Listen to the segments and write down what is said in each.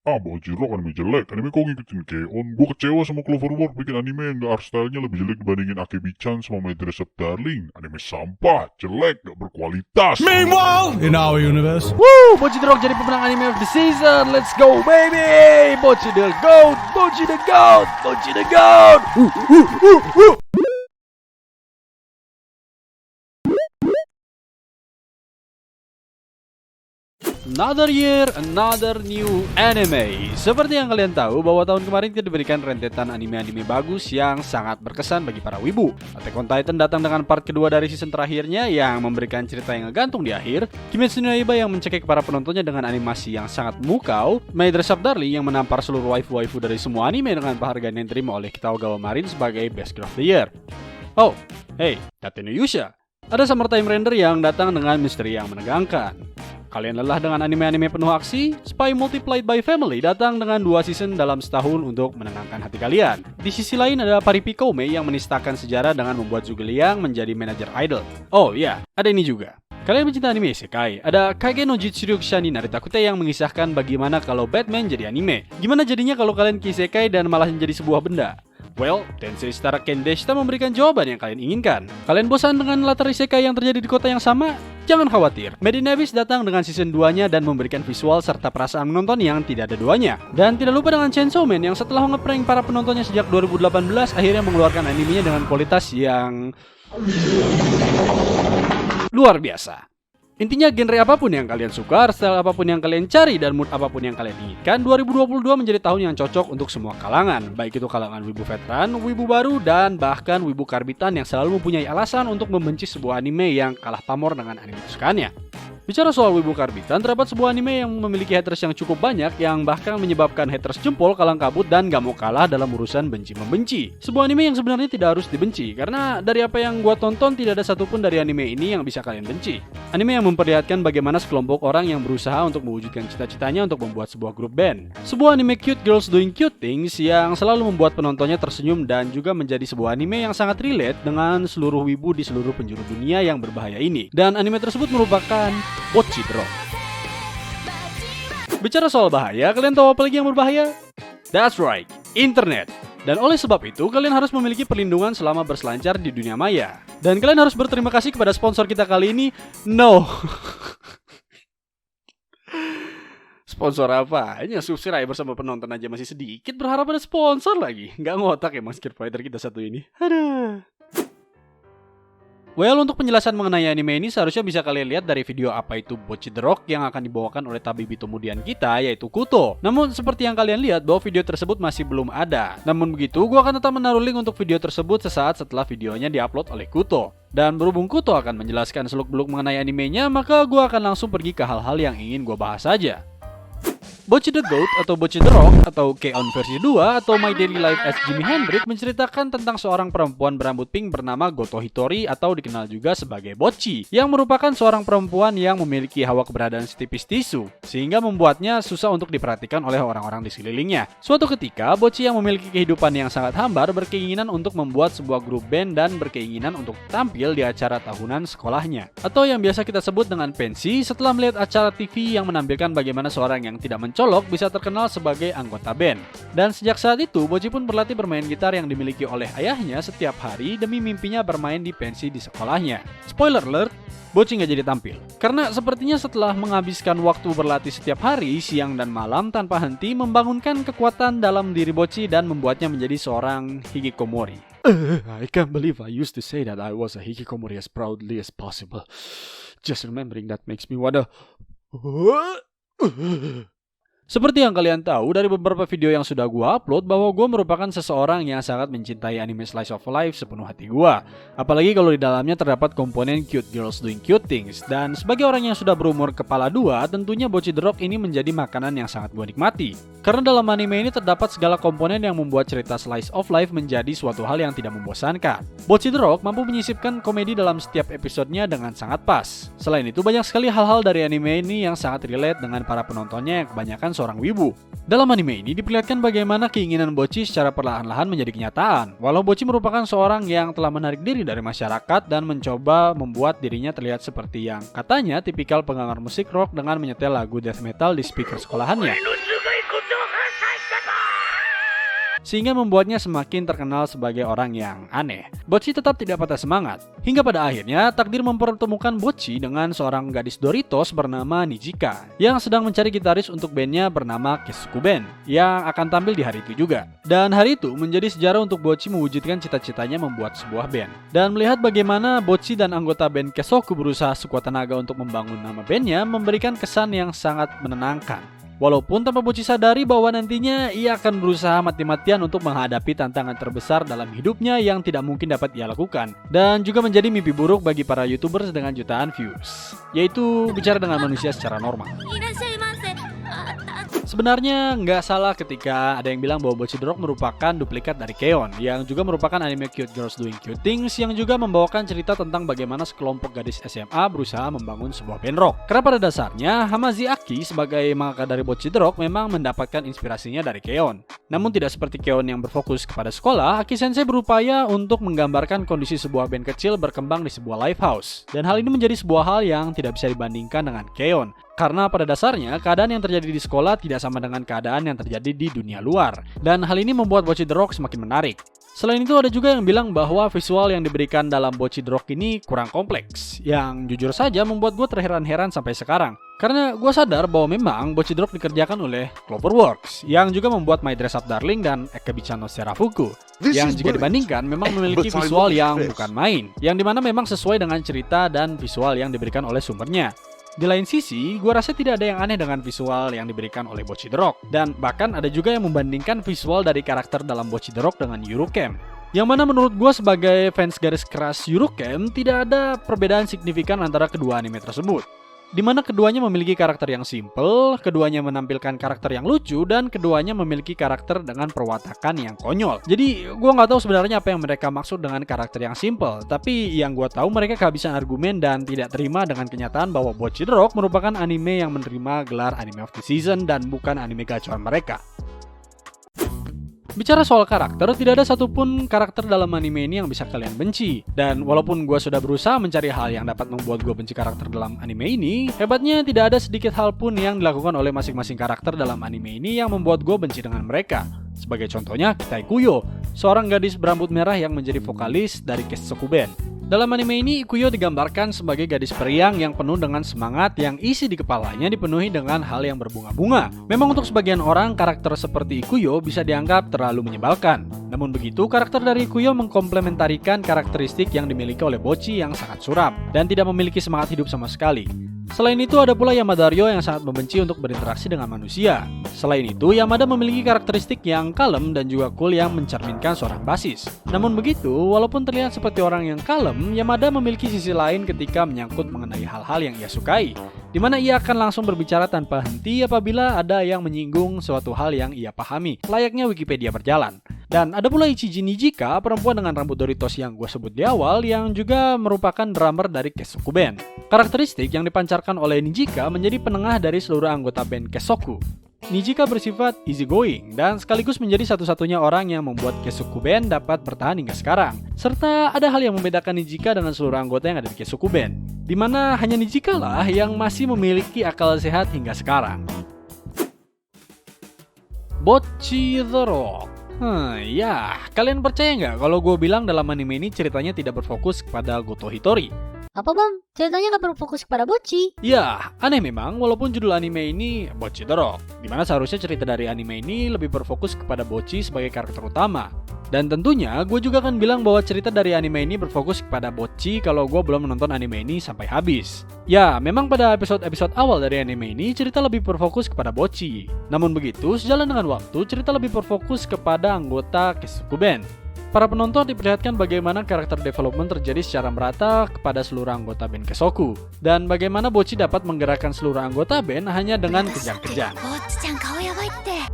Ah, Bojirok anime jelek. Anime kok ngikutin Keon? Gue kecewa sama Cloverworld bikin anime yang art stylenya lebih jelek dibandingin Akebi-chan sama My Dress Up Darling. Anime sampah, jelek, gak berkualitas. Meanwhile, in our universe, Woo! Bocce the Rock jadi pemenang anime of the season. Let's go, baby! Bocce the GOAT! Bocce the GOAT! Bocce the GOAT! Another year, another new anime. Seperti yang kalian tahu bahwa tahun kemarin kita diberikan rentetan anime-anime bagus yang sangat berkesan bagi para wibu. Attack on Titan datang dengan part kedua dari season terakhirnya yang memberikan cerita yang ngegantung di akhir. Kimetsu no Yaiba yang mencekik para penontonnya dengan animasi yang sangat memukau. My Dress Up Darling yang menampar seluruh waifu-waifu dari semua anime dengan penghargaan yang diterima oleh Kitagawa Marin sebagai Best Girl of the Year. Oh, hey, Tate no Yusha. Ada Summertime Render yang datang dengan misteri yang menegangkan. Kalian lelah dengan anime-anime penuh aksi? Spy Multiplied by Family datang dengan 2 season dalam setahun untuk menenangkan hati kalian. Di sisi lain ada Paripi Koume yang menistakan sejarah dengan membuat Zhuge menjadi manajer idol. Oh iya, ada ini juga. Kalian pencinta anime isekai, ada Kage no Jitsuryokusha ni Naritakute yang mengisahkan bagaimana kalau Batman jadi anime. Gimana jadinya kalau kalian ke isekai dan malah menjadi sebuah benda? Well, Tensei Star Kendeshita memberikan jawaban yang kalian inginkan. Kalian bosan dengan latar isekai yang terjadi di kota yang sama? Jangan khawatir, Made in Abyss datang dengan season 2-nya dan memberikan visual serta perasaan menonton yang tidak ada duanya. Dan tidak lupa dengan Chainsaw Man yang setelah ngeprank para penontonnya sejak 2018 akhirnya mengeluarkan animenya dengan kualitas yang luar biasa. Intinya genre apapun yang kalian suka, style apapun yang kalian cari, dan mood apapun yang kalian inginkan, 2022 menjadi tahun yang cocok untuk semua kalangan. Baik itu kalangan wibu veteran, wibu baru, dan bahkan wibu karbitan yang selalu mempunyai alasan untuk membenci sebuah anime yang kalah pamor dengan anime kesukaannya. Bicara soal wibu karbitan, terdapat sebuah anime yang memiliki haters yang cukup banyak yang bahkan menyebabkan haters jempol kalang kabut dan gak mau kalah dalam urusan benci-membenci. Sebuah anime yang sebenarnya tidak harus dibenci, karena dari apa yang gua tonton tidak ada satupun dari anime ini yang bisa kalian benci. Anime yang memperlihatkan bagaimana sekelompok orang yang berusaha untuk mewujudkan cita-citanya untuk membuat sebuah grup band. Sebuah anime cute girls doing cute things yang selalu membuat penontonnya tersenyum dan juga menjadi sebuah anime yang sangat relate dengan seluruh wibu di seluruh penjuru dunia yang berbahaya ini. Dan anime tersebut merupakan Bocce the Rock. Bicara soal bahaya, kalian tahu apa lagi yang berbahaya? That's right, internet. Dan oleh sebab itu, kalian harus memiliki perlindungan selama berselancar di dunia maya. Dan kalian harus berterima kasih kepada sponsor kita kali ini, No. Sponsor apa? Ini subscriber sama penonton aja masih sedikit, berharap ada sponsor lagi. Nggak ngotak emang skill fighter kita satu ini. Aduh. Well, untuk penjelasan mengenai anime ini seharusnya bisa kalian lihat dari video apa itu Bocce the Rock yang akan dibawakan oleh Tabibito Mudian kita, yaitu Kuto. Namun seperti yang kalian lihat bahwa video tersebut masih belum ada. Namun begitu, gua akan tetap menaruh link untuk video tersebut sesaat setelah videonya diupload oleh Kuto. Dan berhubung Kuto akan menjelaskan seluk-beluk mengenai animenya, maka gua akan langsung pergi ke hal-hal yang ingin gua bahas saja. Bocce the Goat atau Bocce the Rock atau K-On versi 2 atau My Daily Life as Jimi Hendrix menceritakan tentang seorang perempuan berambut pink bernama Goto Hitori atau dikenal juga sebagai Bocce, yang merupakan seorang perempuan yang memiliki hawa keberadaan setipis tisu sehingga membuatnya susah untuk diperhatikan oleh orang-orang di sekelilingnya. Suatu ketika, Bocce yang memiliki kehidupan yang sangat hambar berkeinginan untuk membuat sebuah grup band dan berkeinginan untuk tampil di acara tahunan sekolahnya atau yang biasa kita sebut dengan pensi setelah melihat acara TV yang menampilkan bagaimana seorang yang tidak mencolok bisa terkenal sebagai anggota band. Dan sejak saat itu, Bocce pun berlatih bermain gitar yang dimiliki oleh ayahnya setiap hari demi mimpinya bermain di pensi di sekolahnya. Spoiler alert, Bocce nggak jadi tampil. Karena sepertinya setelah menghabiskan waktu berlatih setiap hari, siang dan malam tanpa henti, membangunkan kekuatan dalam diri Bocce dan membuatnya menjadi seorang hikikomori. I can't believe I used to say that I was a hikikomori as proudly as possible. Just remembering that makes me wanna... Seperti yang kalian tahu dari beberapa video yang sudah gua upload bahwa gua merupakan seseorang yang sangat mencintai anime slice of life sepenuh hati gua. Apalagi kalau di dalamnya terdapat komponen cute girls doing cute things. Dan sebagai orang yang sudah berumur kepala 2, tentunya Bocce the Rock ini menjadi makanan yang sangat gua nikmati. Karena dalam anime ini terdapat segala komponen yang membuat cerita slice of life menjadi suatu hal yang tidak membosankan. Bocce the Rock mampu menyisipkan komedi dalam setiap episodenya dengan sangat pas. Selain itu, banyak sekali hal-hal dari anime ini yang sangat relate dengan para penontonnya yang kebanyakan seorang wibu. Dalam anime ini diperlihatkan bagaimana keinginan Bocce secara perlahan-lahan menjadi kenyataan. Walau Bocce merupakan seorang yang telah menarik diri dari masyarakat dan mencoba membuat dirinya terlihat seperti yang katanya tipikal penggemar musik rock dengan menyetel lagu death metal di speaker sekolahannya. sehingga membuatnya semakin terkenal sebagai orang yang aneh. Bocchi tetap tidak patah semangat, hingga pada akhirnya takdir mempertemukan Bocchi dengan seorang gadis Doritos bernama Nijika yang sedang mencari gitaris untuk bandnya bernama Keisuku Band yang akan tampil di hari itu juga. Dan hari itu menjadi sejarah untuk Bocchi mewujudkan cita-citanya membuat sebuah band. Dan melihat bagaimana Bocchi dan anggota band Keisuku berusaha sekuat tenaga untuk membangun nama bandnya memberikan kesan yang sangat menenangkan. Walaupun tanpa Bocchi sadari bahwa nantinya ia akan berusaha mati-matian untuk menghadapi tantangan terbesar dalam hidupnya yang tidak mungkin dapat ia lakukan. Dan juga menjadi mimpi buruk bagi para YouTubers dengan jutaan views, yaitu bicara dengan manusia secara normal. Sebenarnya nggak salah ketika ada yang bilang bahwa Bocchi the Rock merupakan duplikat dari K-On! Yang juga merupakan anime Cute Girls Doing Cute Things yang juga membawakan cerita tentang bagaimana sekelompok gadis SMA berusaha membangun sebuah band rock. Karena pada dasarnya Hamaji Aki sebagai mangaka dari Bocchi the Rock memang mendapatkan inspirasinya dari K-On! Namun tidak seperti K-On! Yang berfokus kepada sekolah, Aki Sensei berupaya untuk menggambarkan kondisi sebuah band kecil berkembang di sebuah live house. Dan hal ini menjadi sebuah hal yang tidak bisa dibandingkan dengan K-On! Karena pada dasarnya keadaan yang terjadi di sekolah tidak sama dengan keadaan yang terjadi di dunia luar. Dan hal ini membuat Bocchi the Rock semakin menarik. Selain itu ada juga yang bilang bahwa visual yang diberikan dalam Bocchi the Rock ini kurang kompleks, yang jujur saja membuat gue terheran-heran sampai sekarang. Karena gue sadar bahwa memang Bocchi the Rock dikerjakan oleh Cloverworks, yang juga membuat My Dress Up Darling dan Ekebicha no Serafuku, yang jika dibandingkan memang memiliki visual yang bukan main, yang dimana memang sesuai dengan cerita dan visual yang diberikan oleh sumbernya. Di lain sisi, gue rasa tidak ada yang aneh dengan visual yang diberikan oleh Bocchi the Rock. Dan bahkan ada juga yang membandingkan visual dari karakter dalam Bocchi the Rock dengan Eurocamp. Yang mana menurut gue sebagai fans garis keras Eurocamp, tidak ada perbedaan signifikan antara kedua anime tersebut. Dimana keduanya memiliki karakter yang simple, keduanya menampilkan karakter yang lucu, dan keduanya memiliki karakter dengan perwatakan yang konyol. Jadi gue nggak tahu sebenarnya apa yang mereka maksud dengan karakter yang simple, tapi yang gue tahu mereka kehabisan argumen dan tidak terima dengan kenyataan bahwa Bocchi the Rock merupakan anime yang menerima gelar Anime of the Season dan bukan anime gacoan mereka. Bicara soal karakter, tidak ada satupun karakter dalam anime ini yang bisa kalian benci. Dan walaupun gue sudah berusaha mencari hal yang dapat membuat gue benci karakter dalam anime ini, hebatnya tidak ada sedikit hal pun yang dilakukan oleh masing-masing karakter dalam anime ini yang membuat gue benci dengan mereka. Sebagai contohnya, Kitai Kuyo, seorang gadis berambut merah yang menjadi vokalis dari Keisuku Band. Dalam anime ini, Ikuyo digambarkan sebagai gadis periang yang penuh dengan semangat yang isi di kepalanya dipenuhi dengan hal yang berbunga-bunga. Memang untuk sebagian orang, karakter seperti Ikuyo bisa dianggap terlalu menyebalkan. Namun begitu, karakter dari Ikuyo mengkomplementarikan karakteristik yang dimiliki oleh Bocchi yang sangat suram dan tidak memiliki semangat hidup sama sekali. Selain itu ada pula Yamada Ryo yang sangat membenci untuk berinteraksi dengan manusia. Selain itu, Yamada memiliki karakteristik yang kalem dan juga cool yang mencerminkan seorang basis. Namun begitu, walaupun terlihat seperti orang yang kalem, Yamada memiliki sisi lain ketika menyangkut mengenai hal-hal yang ia sukai, di mana ia akan langsung berbicara tanpa henti apabila ada yang menyinggung suatu hal yang ia pahami, layaknya Wikipedia berjalan. Dan ada pula Ichiji Nijika, perempuan dengan rambut Doritos yang gue sebut di awal, yang juga merupakan drummer dari Keisuku Band. Karakteristik yang dipancarkan oleh Nijika menjadi penengah dari seluruh anggota band Keisuku. Nijika bersifat easygoing dan sekaligus menjadi satu-satunya orang yang membuat Keisuku Band dapat bertahan hingga sekarang. Serta ada hal yang membedakan Nijika dengan seluruh anggota yang ada di Keisuku Band, di mana hanya Nijika lah yang masih memiliki akal sehat hingga sekarang. Bocchi the Rock. Ya, kalian percaya nggak kalau gue bilang dalam anime ini ceritanya tidak berfokus kepada Goto Hitori? Apa bang? Ceritanya gak berfokus kepada Bocchi? Ya, aneh memang walaupun judul anime ini Bocchi the Rock, dimana seharusnya cerita dari anime ini lebih berfokus kepada Bocchi sebagai karakter utama. Dan tentunya gue juga akan bilang bahwa cerita dari anime ini berfokus kepada Bocchi kalau gue belum menonton anime ini sampai habis. Ya, memang pada episode-episode awal dari anime ini cerita lebih berfokus kepada Bocchi. Namun begitu, sejalan dengan waktu cerita lebih berfokus kepada anggota Keisuku Band. Para penonton diperlihatkan bagaimana karakter development terjadi secara merata kepada seluruh anggota band Keisuku, dan bagaimana Bocchi dapat menggerakkan seluruh anggota band hanya dengan kejang-kejang.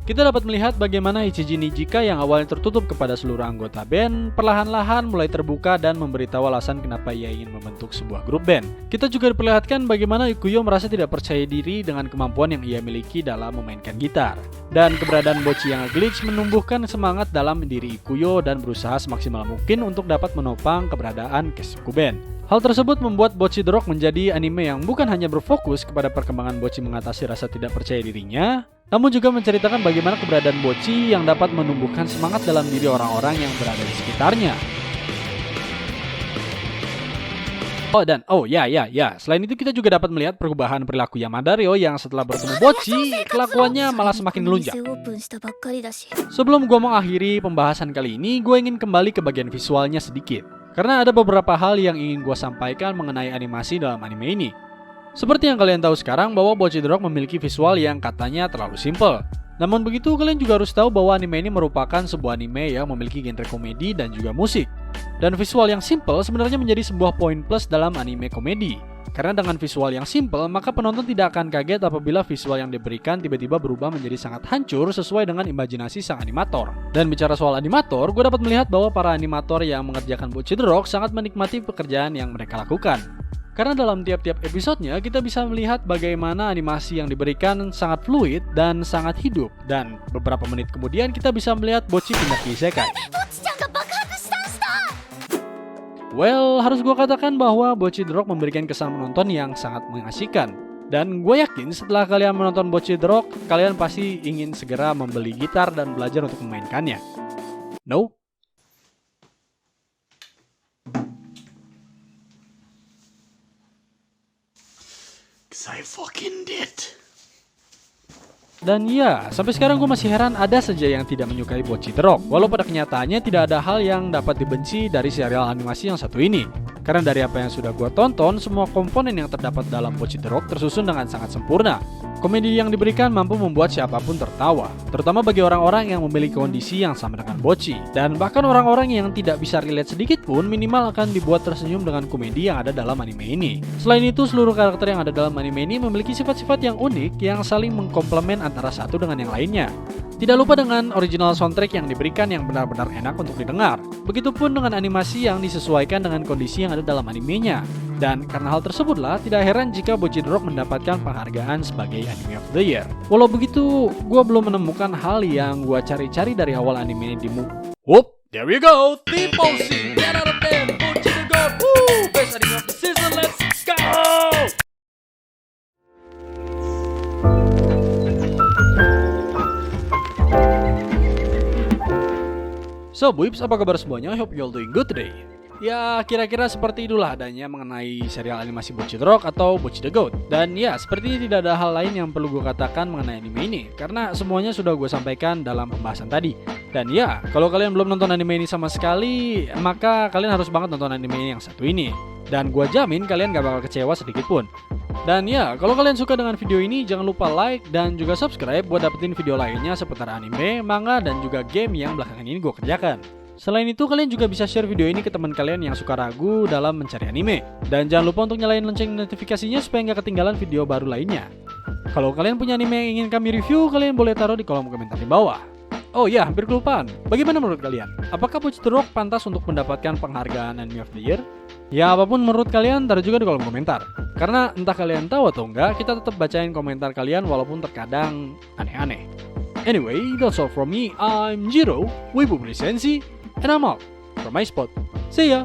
Kita dapat melihat bagaimana Ichiji Nijika yang awalnya tertutup kepada seluruh anggota band perlahan-lahan mulai terbuka dan memberitahu alasan kenapa ia ingin membentuk sebuah grup band. Kita juga diperlihatkan bagaimana Ikuyo merasa tidak percaya diri dengan kemampuan yang ia miliki dalam memainkan gitar. Dan keberadaan Bocchi yang glitch menumbuhkan semangat dalam diri Ikuyo dan berusaha semaksimal mungkin untuk dapat menopang keberadaan Keisuku Band. Hal tersebut membuat Bocchi the Rock menjadi anime yang bukan hanya berfokus kepada perkembangan Bocchi mengatasi rasa tidak percaya dirinya, namun juga menceritakan bagaimana keberadaan Bocchi yang dapat menumbuhkan semangat dalam diri orang-orang yang berada di sekitarnya. Selain itu kita juga dapat melihat perubahan perilaku Yamadaro yang setelah bertemu Bocchi, kelakuannya malah semakin melunjak. Sebelum gua mau akhiri pembahasan kali ini, gue ingin kembali ke bagian visualnya sedikit. Karena ada beberapa hal yang ingin gue sampaikan mengenai animasi dalam anime ini. Seperti yang kalian tahu sekarang bahwa Bocchi the Rock memiliki visual yang katanya terlalu simple. Namun begitu, kalian juga harus tahu bahwa anime ini merupakan sebuah anime yang memiliki genre komedi dan juga musik. Dan visual yang simple sebenarnya menjadi sebuah poin plus dalam anime komedi. Karena dengan visual yang simple, maka penonton tidak akan kaget apabila visual yang diberikan tiba-tiba berubah menjadi sangat hancur sesuai dengan imajinasi sang animator. Dan bicara soal animator, gue dapat melihat bahwa para animator yang mengerjakan Bocchi the Rock sangat menikmati pekerjaan yang mereka lakukan. Karena dalam tiap-tiap episodenya kita bisa melihat bagaimana animasi yang diberikan sangat fluid dan sangat hidup. Dan beberapa menit kemudian kita bisa melihat Bocchi pindah ke isekai. Well, harus gue katakan bahwa Bocchi the Rock memberikan kesan menonton yang sangat mengasihkan. Dan gue yakin setelah kalian menonton Bocchi the Rock, kalian pasti ingin segera membeli gitar dan belajar untuk memainkannya. No? I fucking did. Dan ya, sampai sekarang gue masih heran ada saja yang tidak menyukai Bocchi the Rock. Walau pada kenyataannya tidak ada hal yang dapat dibenci dari serial animasi yang satu ini. Karena dari apa yang sudah gue tonton, semua komponen yang terdapat dalam Bocchi the Rock tersusun dengan sangat sempurna. Komedi yang diberikan mampu membuat siapapun tertawa, terutama bagi orang-orang yang memiliki kondisi yang sama dengan Bocchi. Dan bahkan orang-orang yang tidak bisa relate sedikit pun minimal akan dibuat tersenyum dengan komedi yang ada dalam anime ini. Selain itu, seluruh karakter yang ada dalam anime ini memiliki sifat-sifat yang unik yang saling mengkomplement antara satu dengan yang lainnya. Tidak lupa dengan original soundtrack yang diberikan yang benar-benar enak untuk didengar. Begitupun dengan animasi yang disesuaikan dengan kondisi yang ada dalam animenya. Dan karena hal tersebutlah, tidak heran jika Bocchi the Rock mendapatkan penghargaan sebagai Anime of the Year. Walau begitu, gue belum menemukan hal yang gue cari-cari dari awal anime ini di There we go. People see 10 out of 10. Bocchi the God. Woo! Best anime of the season. Let's go. So, Buibs, apa kabar semuanya? I hope you all doing good today. Ya, kira-kira seperti itulah adanya mengenai serial animasi Bocchi the Rock atau Bocchi the Goat. Dan ya, sepertinya tidak ada hal lain yang perlu gue katakan mengenai anime ini, karena semuanya sudah gue sampaikan dalam pembahasan tadi. Dan ya, kalau kalian belum nonton anime ini sama sekali, maka kalian harus banget nonton anime ini yang satu ini. Dan gue jamin kalian gak bakal kecewa sedikit pun. Dan ya, kalau kalian suka dengan video ini, jangan lupa like dan juga subscribe buat dapetin video lainnya seputar anime, manga, dan juga game yang belakangan ini gue kerjakan. Selain itu, kalian juga bisa share video ini ke teman kalian yang suka ragu dalam mencari anime. Dan jangan lupa untuk nyalain lonceng notifikasinya supaya nggak ketinggalan video baru lainnya. Kalau kalian punya anime yang ingin kami review, kalian boleh taruh di kolom komentar di bawah. Oh ya, hampir kelupaan. Bagaimana menurut kalian? Apakah Bocchi the Rock pantas untuk mendapatkan penghargaan Anime of the Year? Ya, apapun menurut kalian, taruh juga di kolom komentar. Karena entah kalian tahu atau enggak, kita tetap bacain komentar kalian walaupun terkadang aneh-aneh. Anyway, that's all from me. I'm Jiro, Wibu Lisensi, and I'm out from my spot. See ya!